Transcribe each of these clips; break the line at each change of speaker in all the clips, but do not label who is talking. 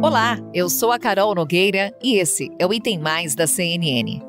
Olá, eu sou a Carol Nogueira e esse é o Item Mais da CNN.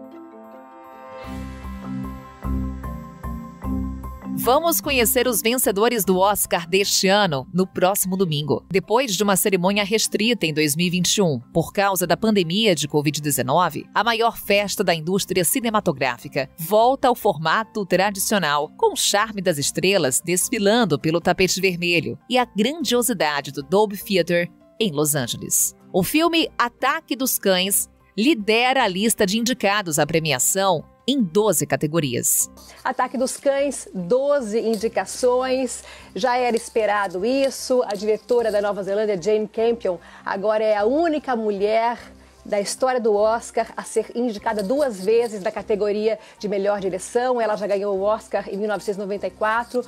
Vamos conhecer os vencedores do Oscar deste ano no próximo domingo. Depois de uma cerimônia restrita em 2021 por causa da pandemia de Covid-19, a maior festa da indústria cinematográfica volta ao formato tradicional, com o charme das estrelas desfilando pelo tapete vermelho e a grandiosidade do Dolby Theatre em Los Angeles. O filme Ataque dos Cães lidera a lista de indicados à premiação em 12 categorias.
Ataque dos Cães, 12 indicações. Já era esperado isso. A diretora da Nova Zelândia, Jane Campion, agora é a única mulher da história do Oscar a ser indicada 2 vezes na categoria de melhor direção. Ela já ganhou o Oscar em 1994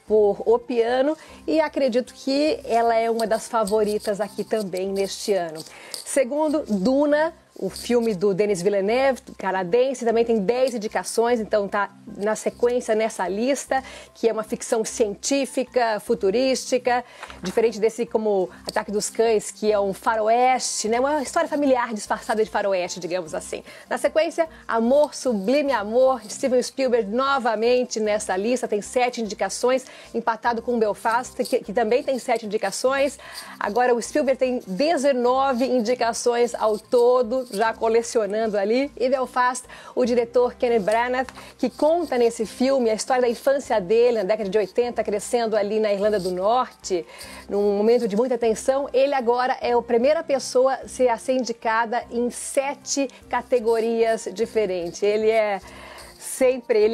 por O Piano e acredito que ela é uma das favoritas aqui também neste ano. Segundo, Duna, o filme do Denis Villeneuve, canadense, também tem 10 indicações, então está na sequência nessa lista, que é uma ficção científica, futurística, diferente desse como Ataque dos Cães, que é um faroeste, né? Uma história familiar disfarçada de faroeste, digamos assim. Na sequência, Amor, Sublime Amor, de Steven Spielberg, novamente nessa lista, tem 7 indicações, empatado com Belfast, que também tem 7 indicações. Agora o Spielberg tem 19 indicações ao todo, já colecionando ali. E Belfast, o diretor Kenneth Branagh, que conta nesse filme a história da infância dele, na década de 80, crescendo ali na Irlanda do Norte, num momento de muita tensão. Ele agora é a primeira pessoa a ser indicada em 7 categorias diferentes. Ele é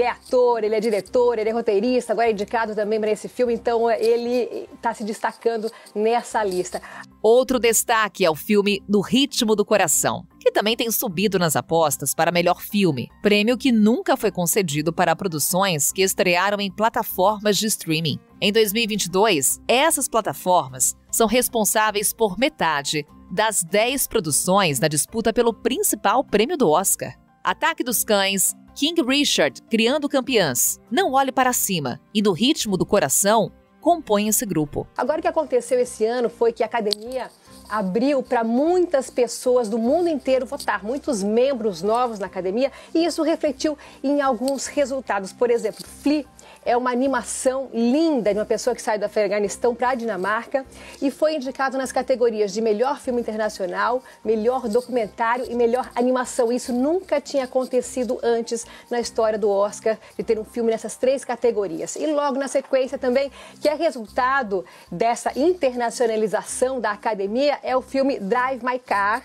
ator, ele é diretor, ele é roteirista, agora é indicado também para esse filme, então ele está se destacando nessa lista.
Outro destaque é o filme No Ritmo do Coração, que também tem subido nas apostas para melhor filme, prêmio que nunca foi concedido para produções que estrearam em plataformas de streaming. Em 2022, essas plataformas são responsáveis por metade das 10 produções na disputa pelo principal prêmio do Oscar. Ataque dos Cães, King Richard, Criando Campeãs, Não Olhe para Cima e No Ritmo do Coração compõem esse grupo.
Agora o que aconteceu esse ano foi que a academia abriu para muitas pessoas do mundo inteiro votar, muitos membros novos na academia, e isso refletiu em alguns resultados. Por exemplo, Flea é uma animação linda de uma pessoa que sai do Afeganistão para a Dinamarca e foi indicado nas categorias de melhor filme internacional, melhor documentário e melhor animação. Isso nunca tinha acontecido antes na história do Oscar, de ter um filme nessas 3 categorias. E logo na sequência também, que é resultado dessa internacionalização da academia, é o filme Drive My Car,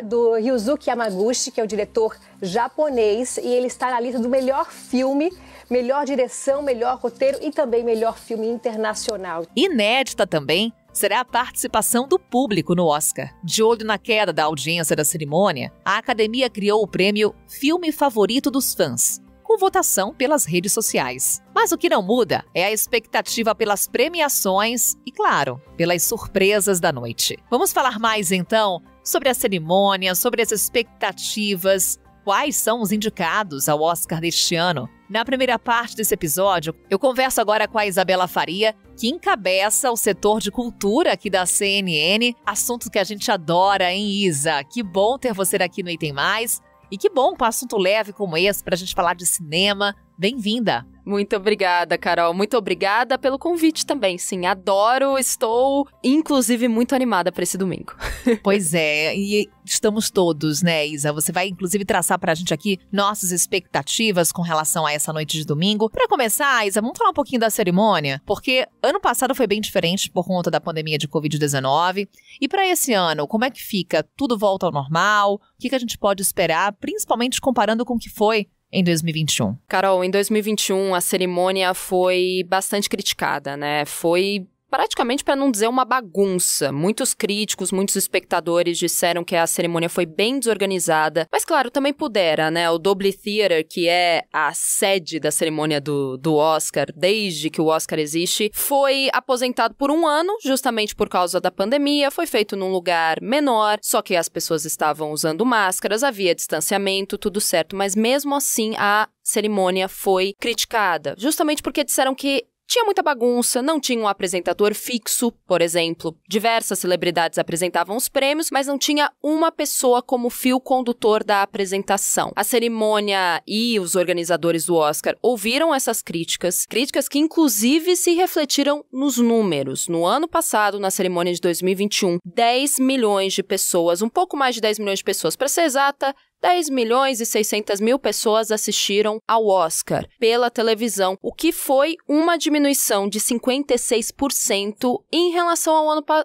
do Ryusuke Yamaguchi, que é o diretor japonês, e ele está na lista do melhor filme, melhor direção, melhor roteiro e também melhor filme internacional.
Inédita também será a participação do público no Oscar. De olho na queda da audiência da cerimônia, a Academia criou o prêmio Filme Favorito dos Fãs, com votação pelas redes sociais. Mas o que não muda é a expectativa pelas premiações e, claro, pelas surpresas da noite. Vamos falar mais, então, sobre a cerimônia, sobre as expectativas. Quais são os indicados ao Oscar deste ano? Na primeira parte desse episódio, eu converso agora com a Isabela Faria, que encabeça o setor de cultura aqui da CNN, assunto que a gente adora, hein, Isa? Que bom ter você aqui no Item Mais. E que bom com um assunto leve como esse para a gente falar de cinema. Bem-vinda!
Muito obrigada, Carol. Muito obrigada pelo convite também. Sim, adoro, estou, inclusive, muito animada para esse domingo.
Pois é, e estamos todos, né, Isa? Você vai, inclusive, traçar pra gente aqui nossas expectativas com relação a essa noite de domingo. Pra começar, Isa, vamos falar um pouquinho da cerimônia, porque ano passado foi bem diferente por conta da pandemia de Covid-19. E pra esse ano, como é que fica? Tudo volta ao normal? O que a gente pode esperar, principalmente comparando com o que foi em 2021?
Carol, em 2021 a cerimônia foi bastante criticada, né? Foi praticamente, para não dizer, uma bagunça. Muitos críticos, muitos espectadores disseram que a cerimônia foi bem desorganizada. Mas, claro, também pudera, né? O Dolby Theatre, que é a sede da cerimônia do Oscar, desde que o Oscar existe, foi aposentado por um ano, justamente por causa da pandemia. Foi feito num lugar menor, só que as pessoas estavam usando máscaras, havia distanciamento, tudo certo. Mas, mesmo assim, a cerimônia foi criticada, justamente porque disseram que tinha muita bagunça, não tinha um apresentador fixo, por exemplo. Diversas celebridades apresentavam os prêmios, mas não tinha uma pessoa como fio condutor da apresentação. A cerimônia e os organizadores do Oscar ouviram essas críticas que inclusive se refletiram nos números. No ano passado, na cerimônia de 2021, 10 milhões de pessoas, um pouco mais de 10 milhões de pessoas, para ser exata, 10.600.000 pessoas assistiram ao Oscar pela televisão, o que foi uma diminuição de 56% em relação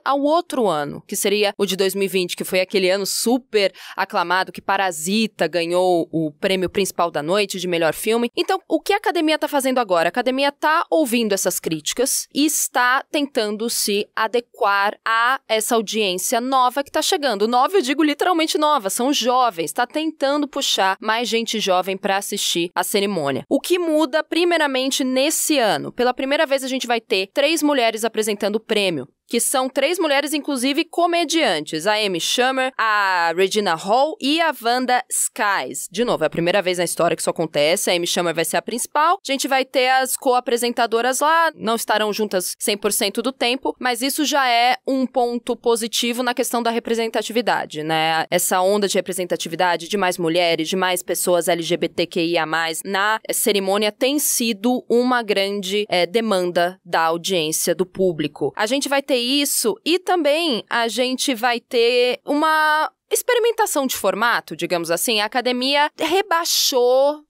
ao outro ano, que seria o de 2020, que foi aquele ano super aclamado, que Parasita ganhou o prêmio principal da noite de melhor filme. Então, o que a academia está fazendo agora? A academia está ouvindo essas críticas e está tentando se adequar a essa audiência nova que está chegando. Nova, eu digo literalmente nova, são jovens, está tentando puxar mais gente jovem para assistir a cerimônia. O que muda, primeiramente, nesse ano? Pela primeira vez, a gente vai ter 3 mulheres apresentando o prêmio, que são 3 mulheres, inclusive, comediantes. A Amy Schumer, a Regina Hall e a Wanda Skies. De novo, é a primeira vez na história que isso acontece. A Amy Schumer vai ser a principal. A gente vai ter as co-apresentadoras lá. Não estarão juntas 100% do tempo, mas isso já é um ponto positivo na questão da representatividade, né? Essa onda de representatividade de mais mulheres, de mais pessoas LGBTQIA+, na cerimônia tem sido uma grande demanda da audiência, do público. A gente vai ter isso e também a gente vai ter uma experimentação de formato, digamos assim. A academia rebaixou,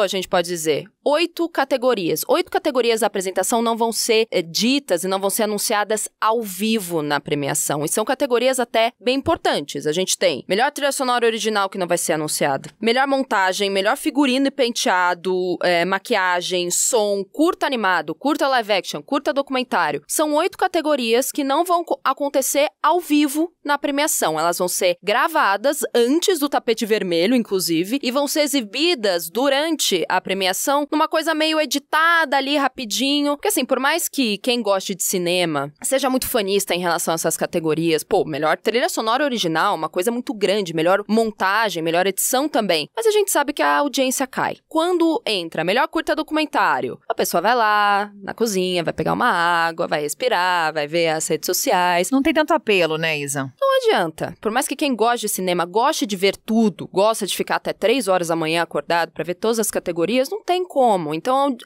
a gente pode dizer, 8 categorias. 8 categorias da apresentação não vão ser ditas e não vão ser anunciadas ao vivo na premiação. E são categorias até bem importantes. A gente tem melhor trilha sonora original, que não vai ser anunciada. Melhor montagem, melhor figurino e penteado, maquiagem, som, curta animado, curta live action, curta documentário. São 8 categorias que não vão acontecer ao vivo na premiação. Elas vão ser gravadas antes do tapete vermelho, inclusive, e vão ser exibidas durante a premiação numa coisa meio editada ali, rapidinho. Porque assim, por mais que quem goste de cinema seja muito fanista em relação a essas categorias, melhor trilha sonora original, uma coisa muito grande, melhor montagem, melhor edição também. Mas a gente sabe que a audiência cai. Quando entra melhor curta documentário, a pessoa vai lá na cozinha, vai pegar uma água, vai respirar, vai ver as redes sociais.
Não tem tanto apelo, né, Isa?
Não adianta. Por mais que quem gosta de cinema goste de ver tudo, gosta de ficar até 3 horas da manhã acordado pra ver todas as categorias, não tem como. Então,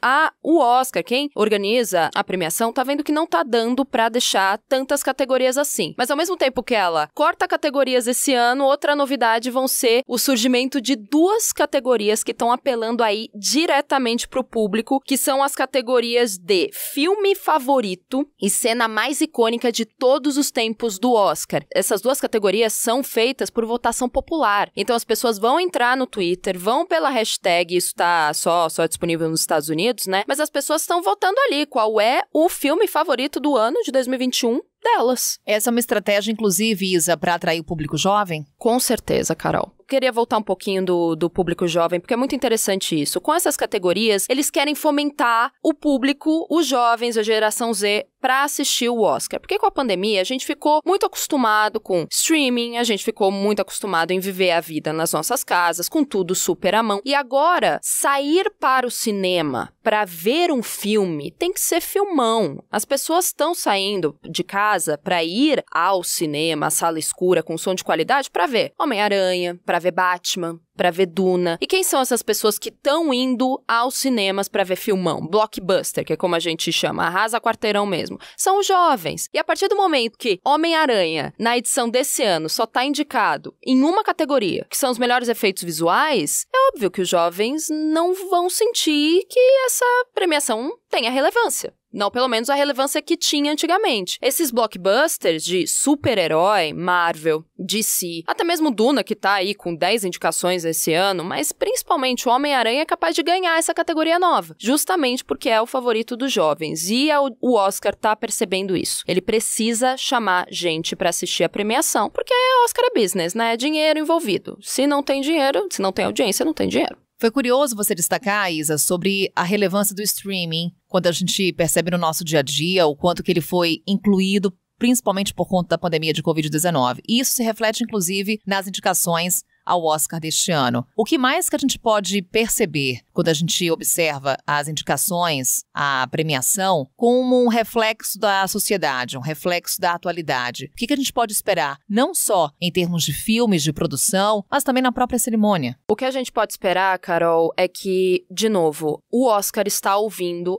o Oscar, quem organiza a premiação, tá vendo que não tá dando pra deixar tantas categorias assim. Mas ao mesmo tempo que ela corta categorias esse ano, outra novidade vão ser o surgimento de 2 categorias que estão apelando aí diretamente pro público, que são as categorias de filme favorito e cena mais icônica de todos os tempos do Oscar. Essas 2 categorias são feitas por votação popular. Então as pessoas vão entrar no Twitter, vão pela hashtag, isso tá só disponível nos Estados Unidos, né? Mas as pessoas estão votando ali qual é o filme favorito do ano de 2021 delas.
Essa é uma estratégia, inclusive, Isa, para atrair o público jovem?
Com certeza, Carol. Queria voltar um pouquinho do público jovem, porque é muito interessante isso. Com essas categorias, eles querem fomentar o público, os jovens, a geração Z, para assistir o Oscar. Porque com a pandemia, a gente ficou muito acostumado com streaming, a gente ficou muito acostumado em viver a vida nas nossas casas, com tudo super à mão. E agora, sair para o cinema para ver um filme tem que ser filmão. As pessoas estão saindo de casa para ir ao cinema, à sala escura, com som de qualidade, para ver Homem-Aranha, para ver Batman, para ver Duna. E quem são essas pessoas que estão indo aos cinemas para ver filmão? Blockbuster, que é como a gente chama, arrasa quarteirão mesmo. São os jovens. E a partir do momento que Homem-Aranha, na edição desse ano, só tá indicado em uma categoria, que são os melhores efeitos visuais, é óbvio que os jovens não vão sentir que essa premiação tenha relevância. Não, pelo menos a relevância que tinha antigamente. Esses blockbusters de super-herói, Marvel, DC, até mesmo Duna, que tá aí com 10 indicações esse ano, mas principalmente o Homem-Aranha é capaz de ganhar essa categoria nova, justamente porque é o favorito dos jovens. E o Oscar tá percebendo isso. Ele precisa chamar gente pra assistir a premiação, porque Oscar é business, né? É dinheiro envolvido. Se não tem dinheiro, se não tem audiência, não tem dinheiro.
Foi curioso você destacar, Isa, sobre a relevância do streaming, quando a gente percebe no nosso dia a dia o quanto que ele foi incluído, principalmente por conta da pandemia de Covid-19. E isso se reflete, inclusive, nas indicações ao Oscar deste ano. O que mais que a gente pode perceber quando a gente observa as indicações, a premiação, como um reflexo da sociedade, um reflexo da atualidade? O que a gente pode esperar, não só em termos de filmes, de produção, mas também na própria cerimônia?
O que a gente pode esperar, Carol, é que, de novo, o Oscar está ouvindo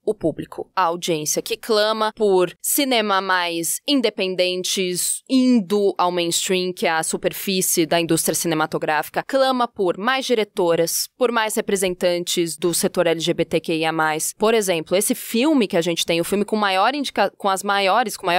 o público, a audiência, que clama por cinema mais independentes, indo ao mainstream, que é a superfície da indústria cinematográfica, clama por mais diretoras, por mais representantes do setor LGBTQIA+. Por exemplo, esse filme que a gente tem, o filme com maior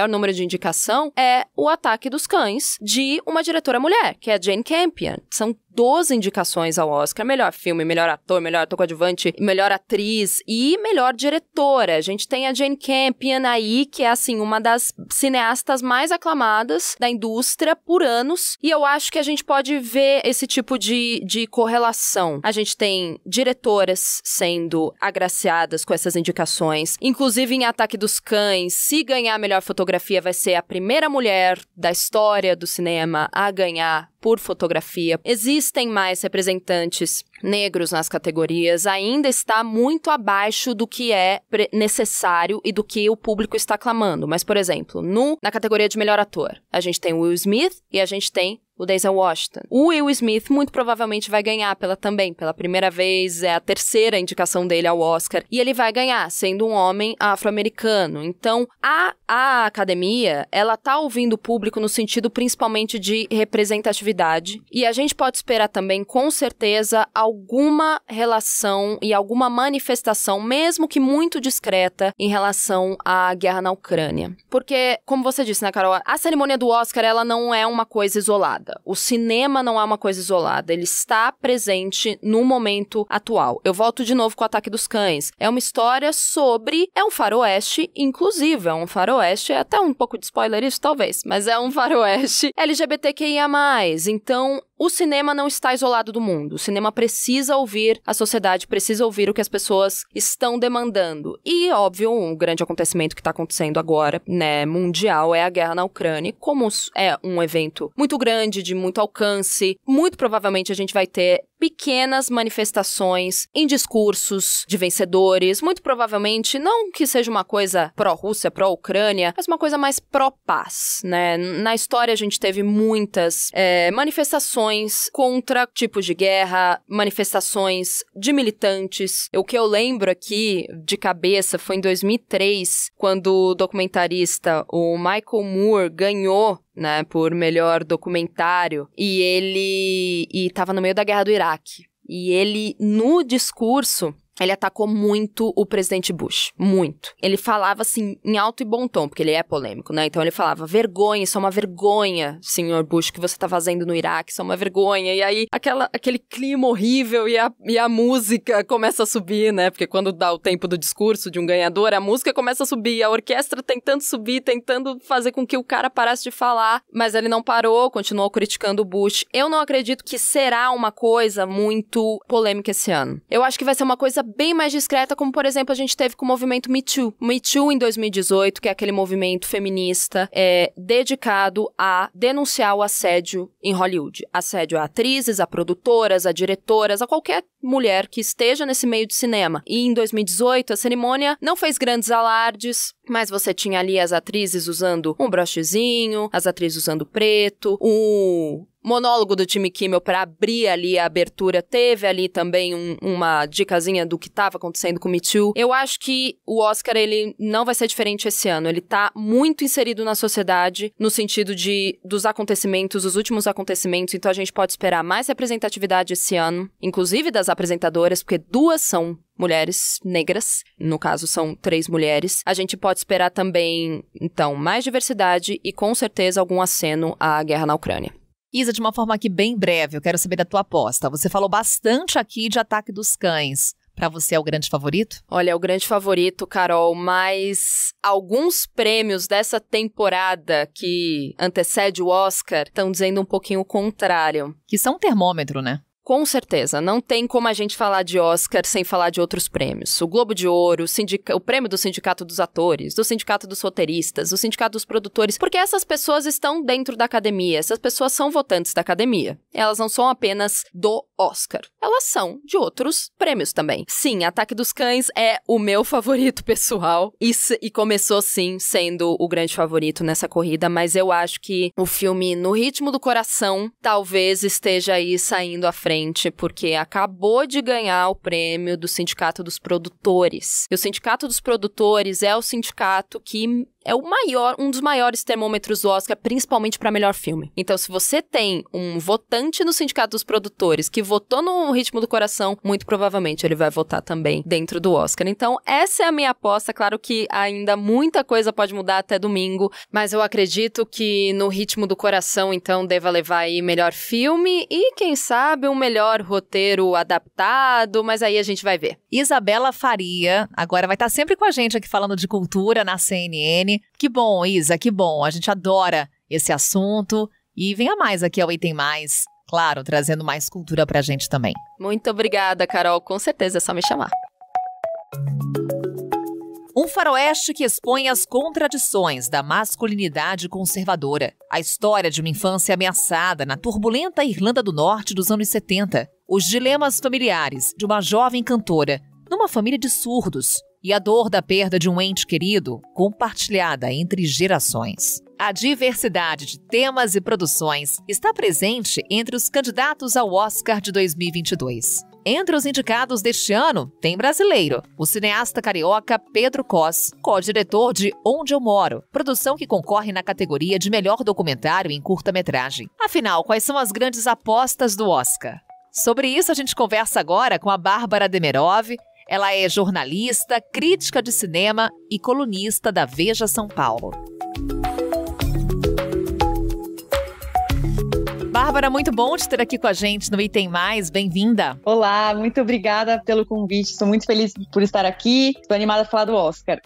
número de indicação, é O Ataque dos Cães, de uma diretora mulher, que é a Jane Campion. São 12 indicações ao Oscar, melhor filme, melhor ator coadjuvante, melhor atriz e melhor diretora. A gente tem a Jane Campion aí, que é, assim, uma das cineastas mais aclamadas da indústria por anos, e eu acho que a gente pode ver esse tipo de correlação. A gente tem diretoras sendo agraciadas com essas indicações, inclusive em Ataque dos Cães, se ganhar a melhor fotografia, vai ser a primeira mulher da história do cinema a ganhar por fotografia. Existem mais representantes negros nas categorias, ainda está muito abaixo do que é necessário e do que o público está clamando. Mas, por exemplo, na categoria de melhor ator, a gente tem o Will Smith e a gente tem o Denzel Washington. O Will Smith muito provavelmente vai ganhar pela primeira vez, é a terceira indicação dele ao Oscar, e ele vai ganhar, sendo um homem afro-americano. Então, a academia, ela tá ouvindo o público no sentido principalmente de representatividade, e a gente pode esperar também, com certeza, alguma relação e alguma manifestação, mesmo que muito discreta, em relação à guerra na Ucrânia. Porque, como você disse, né, Carol, a cerimônia do Oscar, ela não é uma coisa isolada. O cinema não é uma coisa isolada, ele está presente no momento atual. Eu volto de novo com o Ataque dos Cães. É uma história sobre... É um faroeste inclusivo, é um faroeste, é até um pouco de spoiler isso, talvez, mas é um faroeste LGBTQIA+. Então, o cinema não está isolado do mundo. O cinema precisa ouvir a sociedade, precisa ouvir o que as pessoas estão demandando. E, óbvio, um grande acontecimento que está acontecendo agora, né, mundial, é a guerra na Ucrânia. Como é um evento muito grande, de muito alcance, muito provavelmente a gente vai ter pequenas manifestações em discursos de vencedores, muito provavelmente, não que seja uma coisa pró-Rússia, pró-Ucrânia, mas uma coisa mais pró-paz, né? Na história a gente teve muitas manifestações contra tipos de guerra, manifestações de militantes. O que eu lembro aqui, de cabeça, foi em 2003, quando o documentarista, o Michael Moore, ganhou, né, por melhor documentário, e ele estava no meio da guerra do Iraque. E ele, no discurso, ele atacou muito o presidente Bush, muito. Ele falava, assim, em alto e bom tom, porque ele é polêmico, né? Então ele falava, vergonha, isso é uma vergonha, senhor Bush, que você tá fazendo no Iraque, isso é uma vergonha. E aí, aquele clima horrível e a música começa a subir, né? Porque quando dá o tempo do discurso de um ganhador, a música começa a subir, a orquestra tentando subir, tentando fazer com que o cara parasse de falar, mas ele não parou, continuou criticando o Bush. Eu não acredito que será uma coisa muito polêmica esse ano. Eu acho que vai ser uma coisa bem mais discreta, como, por exemplo, a gente teve com o movimento Me Too. Me Too, em 2018, que é aquele movimento feminista dedicado a denunciar o assédio em Hollywood. Assédio a atrizes, a produtoras, a diretoras, a qualquer mulher que esteja nesse meio de cinema. E em 2018, a cerimônia não fez grandes alardes, mas você tinha ali as atrizes usando um brochezinho, as atrizes usando preto, o monólogo do Jimmy Kimmel para abrir ali a abertura, teve ali também uma dicasinha do que estava acontecendo com o Me Too. Eu acho que o Oscar, ele não vai ser diferente esse ano. Ele tá muito inserido na sociedade, no sentido dos acontecimentos, os últimos acontecimentos, então a gente pode esperar mais representatividade esse ano, inclusive das apresentadoras, porque 2 são mulheres negras, no caso são 3 mulheres. A gente pode esperar também, então, mais diversidade e com certeza algum aceno à guerra na Ucrânia.
Isa, de uma forma aqui bem breve, eu quero saber da tua aposta. Você falou bastante aqui de Ataque dos Cães. Para você é o grande favorito?
Olha, é o grande favorito, Carol, mas alguns prêmios dessa temporada que antecede o Oscar estão dizendo um pouquinho o contrário.
Que são um termômetro, né?
Com certeza, não tem como a gente falar de Oscar sem falar de outros prêmios. O Globo de Ouro, o prêmio do Sindicato dos Atores, do Sindicato dos Roteiristas, o Sindicato dos Produtores, porque essas pessoas estão dentro da academia, essas pessoas são votantes da academia. Elas não são apenas do Oscar, elas são de outros prêmios também. Sim, Ataque dos Cães é o meu favorito pessoal e começou sim sendo o grande favorito nessa corrida, mas eu acho que o filme No Ritmo do Coração talvez esteja aí saindo à frente, porque acabou de ganhar o prêmio do Sindicato dos Produtores. E o Sindicato dos Produtores é o sindicato que é um dos maiores termômetros do Oscar, principalmente para melhor filme. Então, se você tem um votante no Sindicato dos Produtores que votou no Ritmo do Coração, muito provavelmente ele vai votar também dentro do Oscar. Então, essa é a minha aposta. Claro que ainda muita coisa pode mudar até domingo, mas eu acredito que no Ritmo do Coração, então, deva levar aí melhor filme e, quem sabe, um melhor roteiro adaptado, mas aí a gente vai ver.
Isabela Faria agora vai estar sempre com a gente aqui falando de cultura na CNN. Que bom, Isa, que bom. A gente adora esse assunto. E venha mais aqui ao Item Mais, claro, trazendo mais cultura pra gente também.
Muito obrigada, Carol. Com certeza é só me chamar.
Um faroeste que expõe as contradições da masculinidade conservadora. A história de uma infância ameaçada na turbulenta Irlanda do Norte dos anos 70. Os dilemas familiares de uma jovem cantora numa família de surdos. E a dor da perda de um ente querido, compartilhada entre gerações. A diversidade de temas e produções está presente entre os candidatos ao Oscar de 2022. Entre os indicados deste ano, tem brasileiro, o cineasta carioca Pedro Cos, co-diretor de Onde Eu Moro, produção que concorre na categoria de melhor documentário em curta-metragem. Afinal, quais são as grandes apostas do Oscar? Sobre isso, a gente conversa agora com a Bárbara Demerov. Ela é jornalista, crítica de cinema e colunista da Veja São Paulo. Bárbara, muito bom te ter aqui com a gente no Item Mais. Bem-vinda.
Olá, muito obrigada pelo convite. Estou muito feliz por estar aqui. Estou animada a falar do Oscar.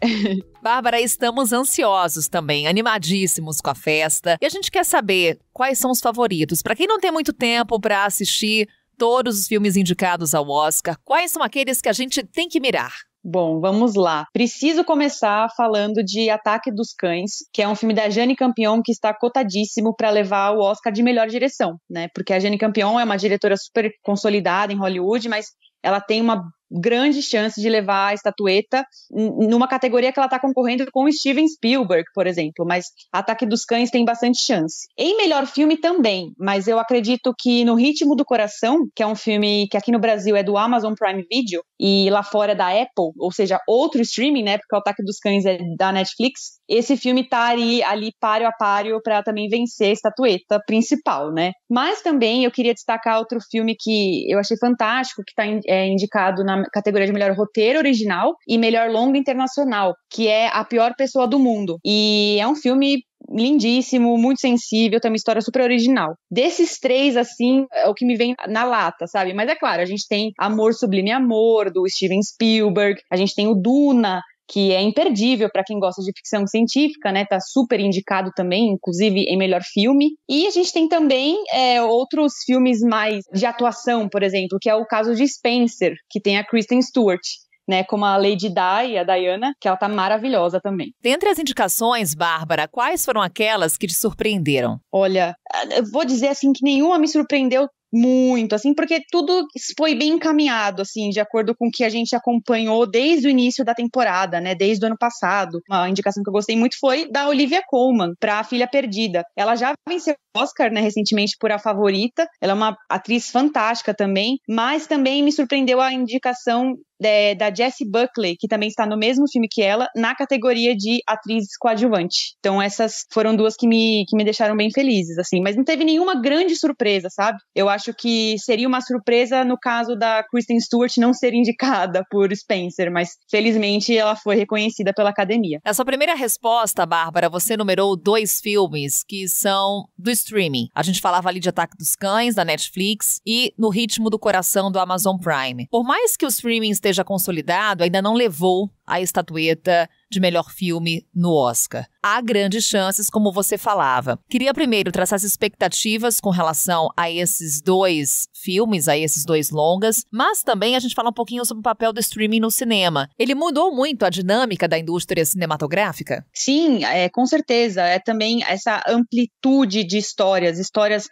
Bárbara, estamos ansiosos também, animadíssimos com a festa. E a gente quer saber quais são os favoritos. Para quem não tem muito tempo para assistir todos os filmes indicados ao Oscar, quais são aqueles que a gente tem que mirar?
Bom, vamos lá. Preciso começar falando de Ataque dos Cães, que é um filme da Jane Campion que está cotadíssimo para levar o Oscar de melhor direção, né? Porque a Jane Campion é uma diretora super consolidada em Hollywood, mas ela tem uma grande chance de levar a estatueta numa categoria que ela está concorrendo com o Steven Spielberg, por exemplo, mas Ataque dos Cães tem bastante chance. Em melhor filme também, mas eu acredito que No Ritmo do Coração, que é um filme que aqui no Brasil é do Amazon Prime Video e lá fora é da Apple, ou seja, outro streaming, né, porque o Ataque dos Cães é da Netflix, esse filme tá ali páreo a páreo para também vencer a estatueta principal, né? Mas também eu queria destacar outro filme que eu achei fantástico, que está indicado na categoria de melhor roteiro original e melhor longa internacional, que é A Pior Pessoa do Mundo. E é um filme lindíssimo, muito sensível, tem uma história super original. Desses três, assim, é o que me vem na lata, sabe? Mas é claro, a gente tem Amor Sublime Amor, do Steven Spielberg, a gente tem o Duna, que é imperdível para quem gosta de ficção científica, né? Tá super indicado também, inclusive em melhor filme. E a gente tem também outros filmes mais de atuação, por exemplo, que é o caso de Spencer, que tem a Kristen Stewart, né, como a Lady Di, a Diana, que ela tá maravilhosa também.
Dentre as indicações, Bárbara, quais foram aquelas que te surpreenderam?
Olha, eu vou dizer assim que nenhuma me surpreendeu muito, assim, porque tudo foi bem encaminhado, assim, de acordo com o que a gente acompanhou desde o início da temporada, né, desde o ano passado. Uma indicação que eu gostei muito foi da Olivia Colman, para A Filha Perdida. Ela já venceu o Oscar, né, recentemente por A Favorita. Ela é uma atriz fantástica também, mas também me surpreendeu a indicação da Jessie Buckley, que também está no mesmo filme que ela, na categoria de atriz coadjuvante. Então essas foram duas que me deixaram bem felizes, assim, mas não teve nenhuma grande surpresa, sabe? Eu acho que seria uma surpresa no caso da Kristen Stewart não ser indicada por Spencer, mas felizmente ela foi reconhecida pela academia.
Na sua primeira resposta, Bárbara, você numerou 2 filmes que são do streaming. A gente falava ali de Ataque dos Cães, da Netflix, e No Ritmo do Coração, do Amazon Prime. Por mais que o streaming esteja consolidado, ainda não levou a estatueta de melhor filme no Oscar. Há grandes chances, como você falava. Queria primeiro traçar as expectativas com relação a esses 2 filmes, a esses 2 longas, mas também a gente fala um pouquinho sobre o papel do streaming no cinema. Ele mudou muito a dinâmica da indústria cinematográfica?
Sim, com certeza. É também essa amplitude de histórias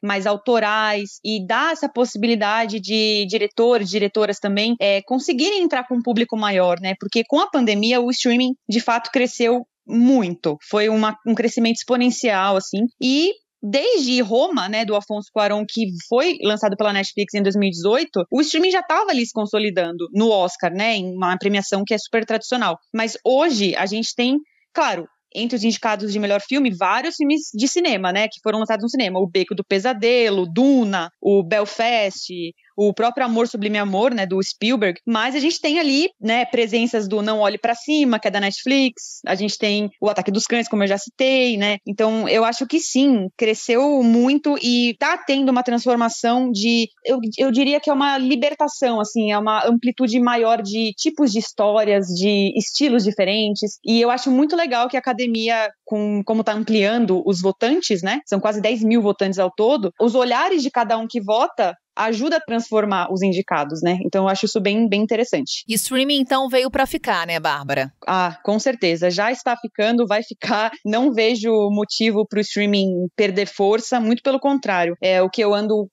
mais autorais, e dá essa possibilidade de diretores, diretoras também, conseguirem entrar com um público maior, né? Porque com a pandemia o streaming de fato cresceu muito. Foi um crescimento exponencial, assim, e desde Roma, né, do Afonso Cuarón, que foi lançado pela Netflix em 2018, o streaming já estava ali se consolidando no Oscar, né, em uma premiação que é super tradicional. Mas hoje a gente tem, claro, entre os indicados de melhor filme, vários filmes de cinema, né, que foram lançados no cinema. O Beco do Pesadelo, Duna, o Belfast, o próprio Amor Sublime Amor, né, do Spielberg. Mas a gente tem ali, né, presenças do Não Olhe Pra Cima, que é da Netflix. A gente tem o Ataque dos Cães, como eu já citei, né. Então, eu acho que sim, cresceu muito e tá tendo uma transformação de... Eu diria que é uma libertação, assim, é uma amplitude maior de tipos de histórias, de estilos diferentes. E eu acho muito legal que a academia, como tá ampliando os votantes, né, são quase 10 mil votantes ao todo, os olhares de cada um que vota ajuda a transformar os indicados, né? Então eu acho isso bem, bem interessante.
E streaming, então, veio pra ficar, né, Bárbara?
Ah, com certeza. Já está ficando, vai ficar. Não vejo motivo para o streaming perder força, muito pelo contrário. O que eu ando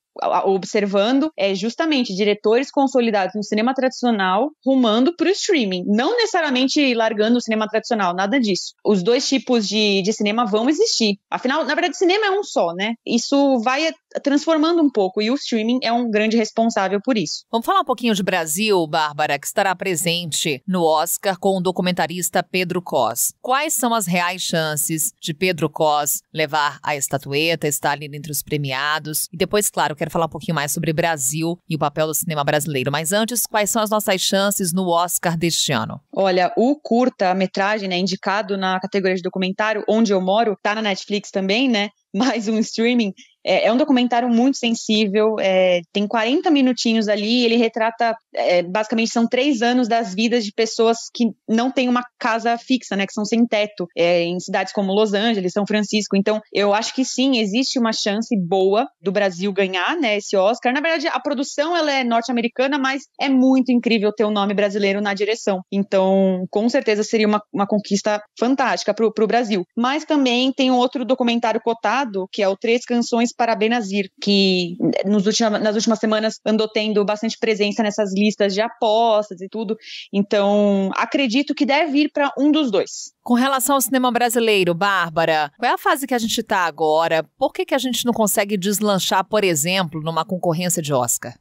observando é justamente diretores consolidados no cinema tradicional rumando para o streaming, não necessariamente largando o cinema tradicional, nada disso. Os 2 tipos de cinema vão existir. Afinal, na verdade, cinema é um só, né? Isso vai transformando um pouco e o streaming é um grande responsável por isso.
Vamos falar um pouquinho de Brasil, Bárbara, que estará presente no Oscar com o documentarista Pedro Cos. Quais são as reais chances de Pedro Cos levar a estatueta, estar ali entre os premiados? E depois, claro, quero falar um pouquinho mais sobre Brasil e o papel do cinema brasileiro. Mas antes, quais são as nossas chances no Oscar deste ano?
Olha, o curta-metragem, né, indicado na categoria de documentário, Onde Eu Moro, tá na Netflix também, né? Mais um streaming. É um documentário muito sensível, tem 40 minutinhos ali, ele retrata, basicamente são 3 anos das vidas de pessoas que não têm uma casa fixa, né, que são sem teto, em cidades como Los Angeles, São Francisco. Então, eu acho que sim, existe uma chance boa do Brasil ganhar, né, esse Oscar. Na verdade, a produção ela é norte-americana, mas é muito incrível ter um nome brasileiro na direção. Então, com certeza seria uma conquista fantástica pro Brasil. Mas também tem um outro documentário cotado, que é o 3 Canções para Benazir, que nas últimas semanas andou tendo bastante presença nessas listas de apostas e tudo. Então, acredito que deve ir para um dos 2.
Com relação ao cinema brasileiro, Bárbara, qual é a fase que a gente está agora? Por que a gente não consegue deslanchar, por exemplo, numa concorrência de Oscar?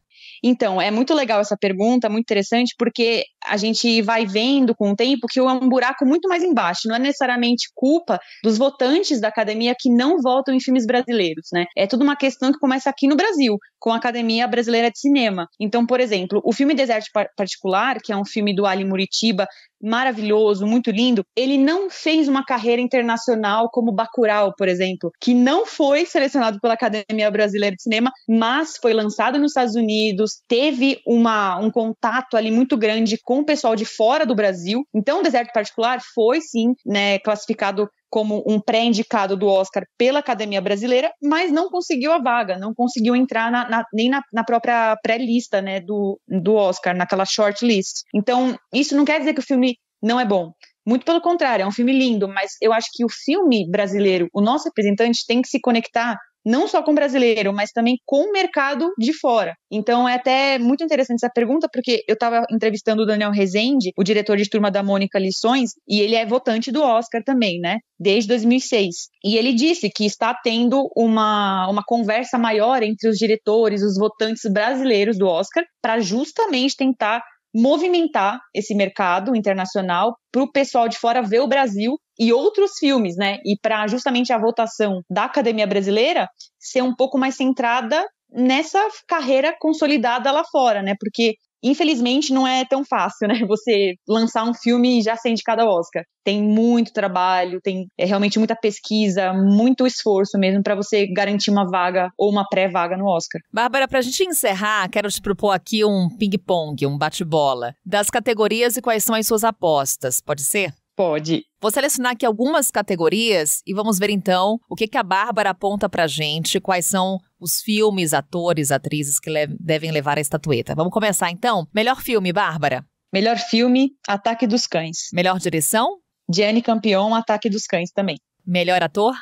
Então, é muito legal essa pergunta, muito interessante, porque a gente vai vendo com o tempo que é um buraco muito mais embaixo. Não é necessariamente culpa dos votantes da academia que não votam em filmes brasileiros, né? É tudo uma questão que começa aqui no Brasil, com a Academia Brasileira de Cinema. Então, por exemplo, o filme Deserto Particular, que é um filme do Ali Muritiba, maravilhoso, muito lindo, ele não fez uma carreira internacional como Bacurau, por exemplo, que não foi selecionado pela Academia Brasileira de Cinema, mas foi lançado nos Estados Unidos, teve um contato ali muito grande com o pessoal de fora do Brasil. Então, o Deserto Particular foi, sim, né, classificado como um pré-indicado do Oscar pela Academia Brasileira, mas não conseguiu a vaga, não conseguiu entrar nem na própria pré-lista, né, do Oscar, naquela short list. Então, isso não quer dizer que o filme não é bom. Muito pelo contrário, é um filme lindo, mas eu acho que o filme brasileiro, o nosso representante, tem que se conectar não só com o brasileiro, mas também com o mercado de fora. Então é até muito interessante essa pergunta, porque eu estava entrevistando o Daniel Rezende, o diretor de Turma da Mônica Lições, e ele é votante do Oscar também, né? Desde 2006. E ele disse que está tendo uma conversa maior entre os diretores, os votantes brasileiros do Oscar, para justamente tentar movimentar esse mercado internacional para o pessoal de fora ver o Brasil e outros filmes, né? E para justamente a votação da Academia Brasileira ser um pouco mais centrada nessa carreira consolidada lá fora, né? Porque Infelizmente, não é tão fácil, né? Você lançar um filme e já ser indicado ao Oscar. Tem muito trabalho, tem realmente muita pesquisa, muito esforço mesmo para você garantir uma vaga ou uma pré-vaga no Oscar.
Bárbara, pra gente encerrar, quero te propor aqui um ping-pong, um bate-bola, das categorias e quais são as suas apostas. Pode ser?
Pode.
Vou selecionar aqui algumas categorias e vamos ver então o que a Bárbara aponta pra gente, quais são os filmes, atores, atrizes que devem levar a estatueta. Vamos começar então? Melhor filme, Bárbara?
Melhor filme, Ataque dos Cães.
Melhor direção?
Gianni Campion, Ataque dos Cães também.
Melhor ator?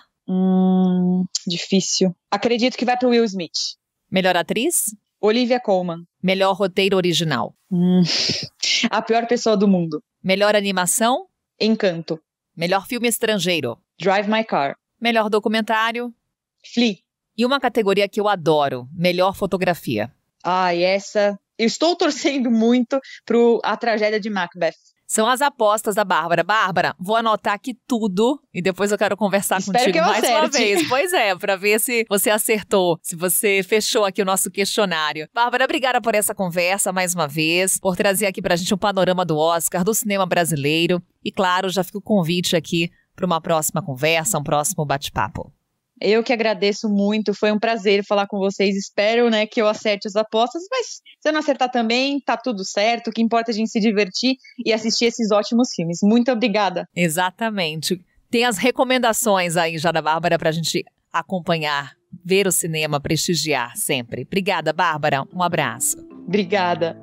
Difícil. Acredito que vai pro Will Smith.
Melhor atriz?
Olivia Colman.
Melhor roteiro original?
A Pior Pessoa do Mundo.
Melhor animação?
Encanto.
Melhor filme estrangeiro?
Drive My Car.
Melhor documentário?
Flea.
E uma categoria que eu adoro, melhor fotografia.
E essa... Eu estou torcendo muito pro A Tragédia de Macbeth.
São as apostas da Bárbara. Bárbara, vou anotar aqui tudo e depois eu quero conversar contigo mais uma vez. Pois é, para ver se você acertou, se você fechou aqui o nosso questionário. Bárbara, obrigada por essa conversa mais uma vez, por trazer aqui pra gente um panorama do Oscar, do cinema brasileiro. E claro, já fica o convite aqui para uma próxima conversa, um próximo bate-papo.
Eu que agradeço muito, foi um prazer falar com vocês, espero, né, que eu acerte as apostas, mas se eu não acertar também, tá tudo certo, o que importa é a gente se divertir e assistir esses ótimos filmes. Muito obrigada.
Exatamente. Tem as recomendações aí já da Bárbara pra gente acompanhar, ver o cinema, prestigiar sempre. Obrigada, Bárbara, um abraço.
Obrigada.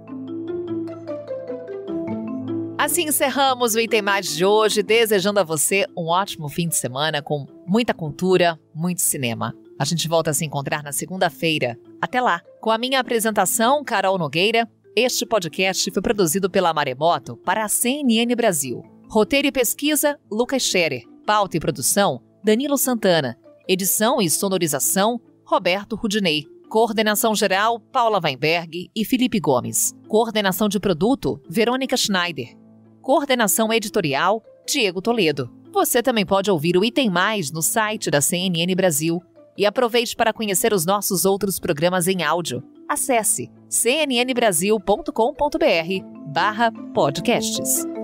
Assim encerramos o Item Mais de hoje, desejando a você um ótimo fim de semana com muita cultura, muito cinema. A gente volta a se encontrar na segunda-feira. Até lá! Com a minha apresentação, Carol Nogueira, este podcast foi produzido pela Maremoto para a CNN Brasil. Roteiro e pesquisa, Lucas Scherer. Pauta e produção, Danilo Santana. Edição e sonorização, Roberto Rudinei. Coordenação geral, Paula Weinberg e Felipe Gomes. Coordenação de produto, Verônica Schneider. Coordenação editorial, Diego Toledo. Você também pode ouvir o Item Mais no site da CNN Brasil. E aproveite para conhecer os nossos outros programas em áudio. Acesse cnnbrasil.com.br/podcasts.